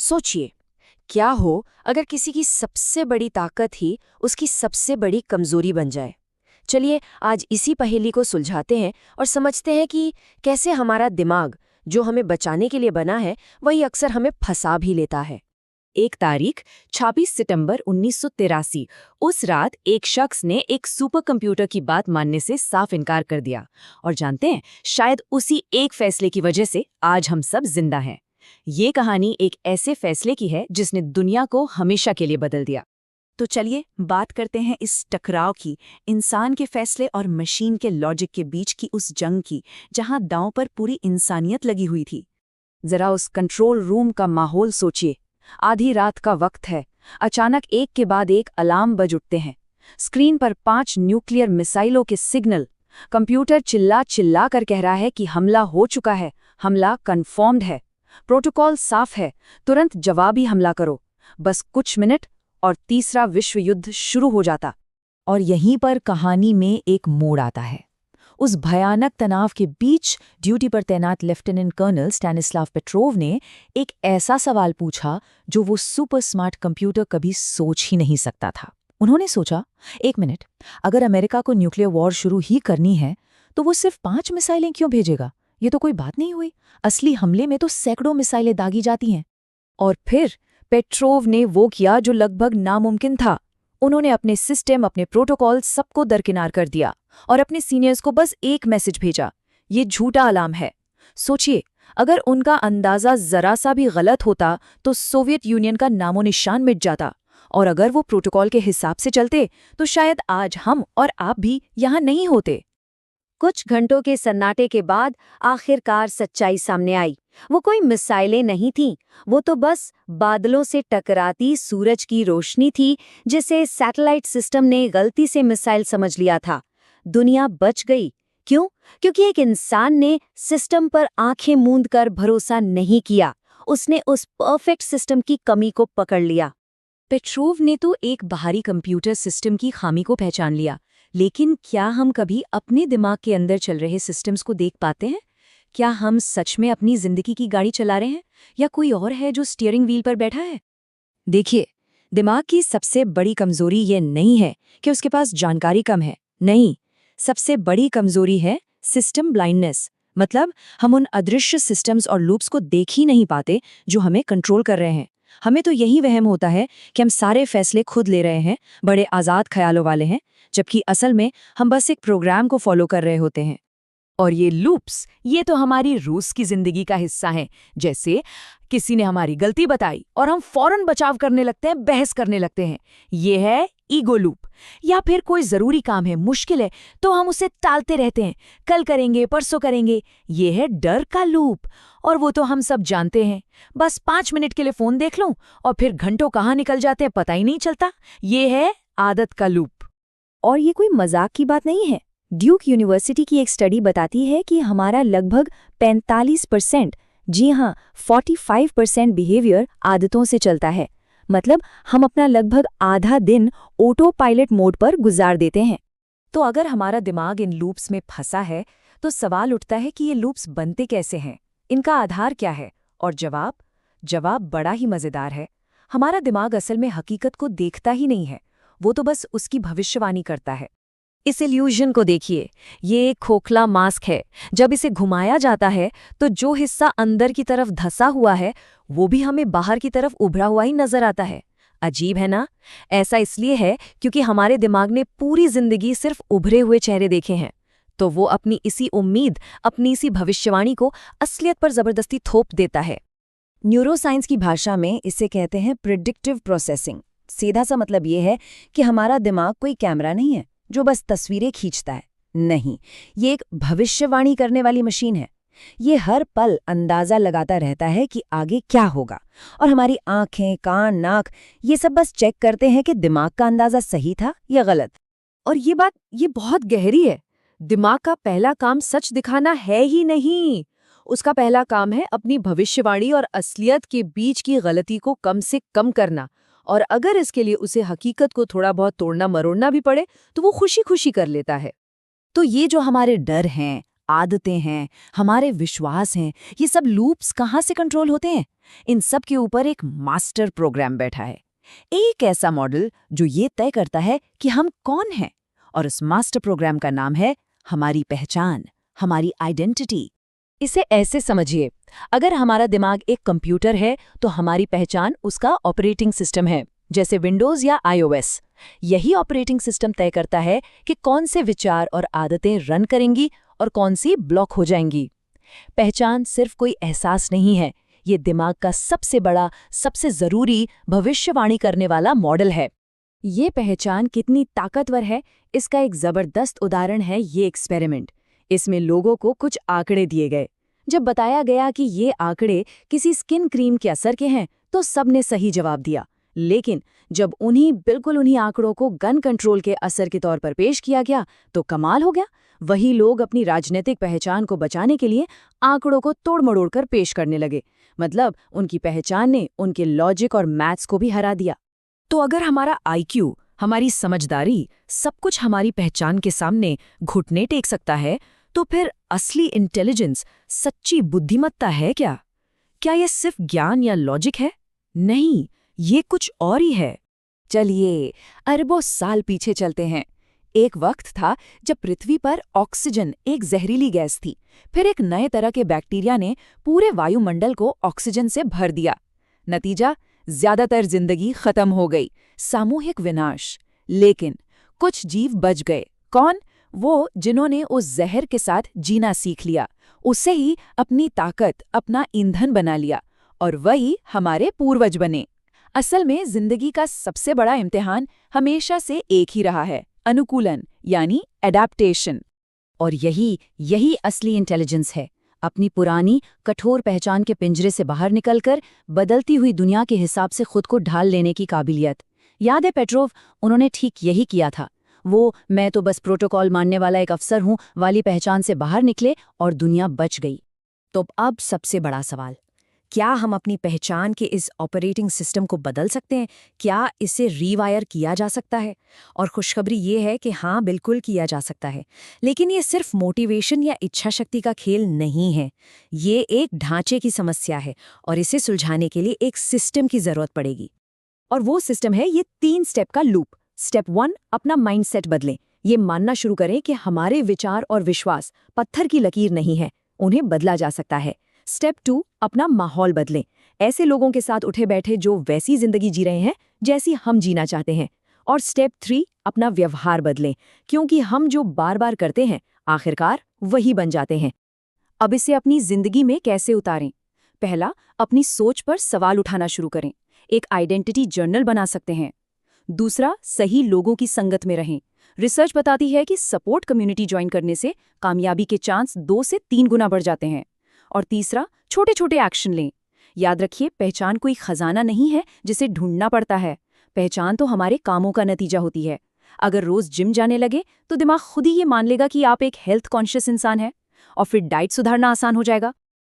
सोचिए, क्या हो अगर किसी की सबसे बड़ी ताकत ही उसकी सबसे बड़ी कमजोरी बन जाए। चलिए आज इसी पहेली को सुलझाते हैं और समझते हैं कि कैसे हमारा दिमाग, जो हमें बचाने के लिए बना है, वही अक्सर हमें फंसा भी लेता है। एक तारीख 26 सितंबर 1983। उस रात एक शख्स ने एक सुपर कंप्यूटर की बात मानने से साफ इनकार कर दिया। और जानते हैं, शायद उसी एक फैसले की वजह से आज हम सब जिंदा हैं। ये कहानी एक ऐसे फैसले की है जिसने दुनिया को हमेशा के लिए बदल दिया। तो चलिए बात करते हैं इस टकराव की, इंसान के फैसले और मशीन के लॉजिक के बीच की उस जंग की, जहां दांव पर पूरी इंसानियत लगी हुई थी। जरा उस कंट्रोल रूम का माहौल सोचिए। आधी रात का वक्त है। अचानक एक के बाद एक अलार्म बज उठते हैं। स्क्रीन पर 5 न्यूक्लियर मिसाइलों के सिग्नल। कंप्यूटर चिल्ला चिल्ला कर कह रहा है कि हमला हो चुका है, हमला कन्फर्म्ड है, प्रोटोकॉल साफ है, तुरंत जवाबी हमला करो। बस कुछ मिनट और तीसरा विश्व युद्ध शुरू हो जाता। और यहीं पर कहानी में एक मोड़ आता है। उस भयानक तनाव के बीच ड्यूटी पर तैनात लेफ्टिनेंट कर्नल स्टैनिस्लाव पेट्रोव ने एक ऐसा सवाल पूछा जो वो सुपर स्मार्ट कंप्यूटर कभी सोच ही नहीं सकता था। उन्होंने सोचा, एक मिनट, अगर अमेरिका को न्यूक्लियर वॉर शुरू ही करनी है तो वो सिर्फ 5 मिसाइलें क्यों भेजेगा? ये तो कोई बात नहीं हुई। असली हमले में तो सैकड़ों मिसाइलें दागी जाती हैं। और फिर पेट्रोव ने वो किया जो लगभग नामुमकिन था। उन्होंने अपने सिस्टम, अपने प्रोटोकॉल सबको दरकिनार कर दिया और अपने सीनियर्स को बस एक मैसेज भेजा, ये झूठा अलार्म है। सोचिए, अगर उनका अंदाजा जरा सा भी गलत होता तो सोवियत यूनियन का नामो निशान मिट जाता। और अगर वो प्रोटोकॉल के हिसाब से चलते तो शायद आज हम और आप भी यहाँ नहीं होते। कुछ घंटों के सन्नाटे के बाद आखिरकार सच्चाई सामने आई। वो कोई मिसाइलें नहीं थीं, वो तो बस बादलों से टकराती सूरज की रोशनी थी, जिसे सैटेलाइट सिस्टम ने गलती से मिसाइल समझ लिया था। दुनिया बच गई। क्यों? क्योंकि एक इंसान ने सिस्टम पर आंखें मूंद कर भरोसा नहीं किया। उसने उस परफेक्ट सिस्टम की कमी को पकड़ लिया। पेट्रोव ने तो एक बाहरी कंप्यूटर सिस्टम की खामी को पहचान लिया, लेकिन क्या हम कभी अपने दिमाग के अंदर चल रहे सिस्टम्स को देख पाते हैं? क्या हम सच में अपनी जिंदगी की गाड़ी चला रहे हैं या कोई और है जो स्टीयरिंग व्हील पर बैठा है? देखिए, दिमाग की सबसे बड़ी कमजोरी ये नहीं है कि उसके पास जानकारी कम है। नहीं, सबसे बड़ी कमजोरी है सिस्टम ब्लाइंडनेस। मतलब हम उन अदृश्य सिस्टम्स और लूप्स को देख ही नहीं पाते जो हमें कंट्रोल कर रहे हैं। हमें तो यही वहम होता है कि हम सारे फैसले खुद ले रहे हैं, बड़े आज़ाद ख्यालों वाले हैं, जबकि असल में हम बस एक प्रोग्राम को फॉलो कर रहे होते हैं। और ये लूप्स, ये तो हमारी रोज की जिंदगी का हिस्सा हैं। जैसे किसी ने हमारी गलती बताई और हम फौरन बचाव करने लगते हैं, बहस करने लगते हैं। ये है ईगो लूप। या फिर कोई जरूरी काम है, मुश्किल है, तो हम उसे टालते रहते हैं, कल करेंगे, परसों करेंगे। ये है डर का लूप। और वो तो हम सब जानते हैं। बस 5 मिनट के लिए फोन देख लूं और फिर घंटों कहाँ निकल जाते हैं पता ही नहीं चलता। ये है आदत का लूप। और ये कोई मजाक की बात नहीं है। ड्यूक यूनिवर्सिटी की एक स्टडी बताती है कि हमारा लगभग 45%, जी हाँ 45% बिहेवियर आदतों से चलता है। मतलब हम अपना लगभग आधा दिन ऑटो पायलट मोड पर गुजार देते हैं। तो अगर हमारा दिमाग इन लूप्स में फंसा है तो सवाल उठता है कि ये लूप्स बनते कैसे हैं, इनका आधार क्या है? और जवाब बड़ा ही मजेदार है। हमारा दिमाग असल में हकीकत को देखता ही नहीं है, वो तो बस उसकी भविष्यवाणी करता है। इस इल्यूजन को देखिए, ये एक खोखला मास्क है। जब इसे घुमाया जाता है तो जो हिस्सा अंदर की तरफ धंसा हुआ है वो भी हमें बाहर की तरफ उभरा हुआ ही नजर आता है। अजीब है ना? ऐसा इसलिए है क्योंकि हमारे दिमाग ने पूरी जिंदगी सिर्फ उभरे हुए चेहरे देखे हैं, तो वो अपनी इसी उम्मीद, अपनी इसी भविष्यवाणी को असलियत पर जबरदस्ती थोप देता है। न्यूरोसाइंस की भाषा में इसे कहते हैं प्रिडिक्टिव प्रोसेसिंग। सीधा सा मतलब ये है कि हमारा दिमाग कोई कैमरा नहीं है जो बस तस्वीरें खींचता है। नहीं, ये एक भविष्यवाणी करने वाली मशीन है। ये हर पल अंदाजा लगाता रहता है कि आगे क्या होगा, और हमारी आंखें, कान, नाक ये सब बस चेक करते हैं कि दिमाग का अंदाजा सही था या गलत। और ये बात बहुत गहरी है। दिमाग का पहला काम सच दिखाना है ही नहीं, उसका पहला काम है अपनी भविष्यवाणी और असलियत के बीच की गलती को कम से कम करना। और अगर इसके लिए उसे हकीकत को थोड़ा बहुत तोड़ना मरोड़ना भी पड़े तो वो खुशी खुशी कर लेता है। तो ये जो हमारे डर हैं, आदतें हैं, हमारे विश्वास हैं, ये सब लूप्स कहाँ से कंट्रोल होते हैं? इन सब के ऊपर एक मास्टर प्रोग्राम बैठा है, एक ऐसा मॉडल जो ये तय करता है कि हम कौन हैं। और उस मास्टर प्रोग्राम का नाम है हमारी पहचान, हमारी आइडेंटिटी। इसे ऐसे समझिए, अगर हमारा दिमाग एक कंप्यूटर है तो हमारी पहचान उसका ऑपरेटिंग सिस्टम है, जैसे विंडोज या iOS। यही ऑपरेटिंग सिस्टम तय करता है कि कौन से विचार और आदतें रन करेंगी और कौन सी ब्लॉक हो जाएंगी। पहचान सिर्फ कोई एहसास नहीं है, ये दिमाग का सबसे बड़ा, सबसे जरूरी भविष्यवाणी करने वाला मॉडल है। ये पहचान कितनी ताकतवर है, इसका एक जबरदस्त उदाहरण है ये एक्सपेरिमेंट। इसमें लोगों को कुछ आंकड़े दिए गए। जब बताया गया कि ये आंकड़े किसी स्किन क्रीम के असर के हैं, तो सबने सही जवाब दिया। लेकिन जब बिल्कुल उन्हीं आंकड़ों को गन कंट्रोल के असर के तौर पर पेश किया गया, तो कमाल हो गया। वही लोग अपनी राजनीतिक पहचान को बचाने के लिए आंकड़ों को तोड़-मड़ोड़ कर पेश करने लगे। मतलब उनकी पहचान ने उनके लॉजिक और मैथ्स को भी हरा दिया। तो अगर हमारा IQ, हमारी समझदारी, सब कुछ हमारी पहचान के सामने घुटने टेक सकता है, तो फिर असली इंटेलिजेंस, सच्ची बुद्धिमत्ता है क्या? क्या यह सिर्फ ज्ञान या लॉजिक है? नहीं, ये कुछ और ही है। चलिए अरबों साल पीछे चलते हैं। एक वक्त था जब पृथ्वी पर ऑक्सीजन एक जहरीली गैस थी। फिर एक नए तरह के बैक्टीरिया ने पूरे वायुमंडल को ऑक्सीजन से भर दिया। नतीजा, ज्यादातर जिंदगी खत्म हो गई, सामूहिक विनाश। लेकिन कुछ जीव बच गए। कौन? वो जिन्होंने उस जहर के साथ जीना सीख लिया, उसे ही अपनी ताकत, अपना ईंधन बना लिया, और वही हमारे पूर्वज बने। असल में जिंदगी का सबसे बड़ा इम्तिहान हमेशा से एक ही रहा है, अनुकूलन, यानी एडेप्टेशन। और यही असली इंटेलिजेंस है, अपनी पुरानी कठोर पहचान के पिंजरे से बाहर निकलकर बदलती हुई दुनिया के हिसाब से खुद को ढाल लेने की काबिलियत। याद है पेट्रोव, उन्होंने ठीक यही किया था। वो मैं तो बस प्रोटोकॉल मानने वाला एक अफसर हूं वाली पहचान से बाहर निकले और दुनिया बच गई। तो अब सबसे बड़ा सवाल, क्या हम अपनी पहचान के इस ऑपरेटिंग सिस्टम को बदल सकते हैं? क्या इसे रीवायर किया जा सकता है? और खुशखबरी ये है कि हाँ, बिल्कुल किया जा सकता है। लेकिन ये सिर्फ मोटिवेशन या इच्छा शक्ति का खेल नहीं है। ये एक ढांचे की समस्या है और इसे सुलझाने के लिए एक सिस्टम की जरूरत पड़ेगी। और वो सिस्टम है ये 3 स्टेप का लूप। स्टेप 1, अपना माइंडसेट बदलें। ये मानना शुरू करें कि हमारे विचार और विश्वास पत्थर की लकीर नहीं है, उन्हें बदला जा सकता है। स्टेप 2, अपना माहौल बदलें। ऐसे लोगों के साथ उठे बैठे जो वैसी जिंदगी जी रहे हैं जैसी हम जीना चाहते हैं। और स्टेप 3, अपना व्यवहार बदलें, क्योंकि हम जो बार बार करते हैं आखिरकार वही बन जाते हैं। अब इसे अपनी जिंदगी में कैसे उतारें? पहला, अपनी सोच पर सवाल उठाना शुरू करें। एक आइडेंटिटी जर्नल बना सकते हैं। दूसरा, सही लोगों की संगत में रहें। रिसर्च बताती है कि सपोर्ट कम्युनिटी ज्वाइन करने से कामयाबी के चांस 2 से 3 गुना बढ़ जाते हैं। और तीसरा, छोटे छोटे एक्शन लें। याद रखिए, पहचान कोई खजाना नहीं है जिसे ढूंढना पड़ता है। पहचान तो हमारे कामों का नतीजा होती है। अगर रोज जिम जाने लगे तो दिमाग खुद ही ये मान लेगा कि आप एक हेल्थ कॉन्शियस इंसान हैं, और फिर डाइट सुधारना आसान हो जाएगा।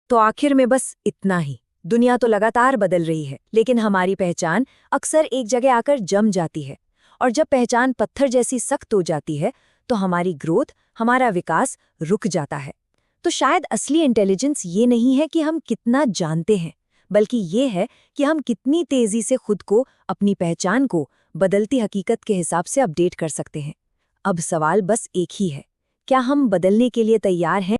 तो आखिर में बस इतना ही। दुनिया तो लगातार बदल रही है, लेकिन हमारी पहचान अक्सर एक जगह आकर जम जाती है। और जब पहचान पत्थर जैसी सख्त हो जाती है तो हमारी ग्रोथ, हमारा विकास रुक जाता है। तो शायद असली इंटेलिजेंस ये नहीं है कि हम कितना जानते हैं, बल्कि ये है कि हम कितनी तेजी से खुद को, अपनी पहचान को बदलती हकीकत के हिसाब से अपडेट कर सकते हैं। अब सवाल बस एक ही है, क्या हम बदलने के लिए तैयार हैं?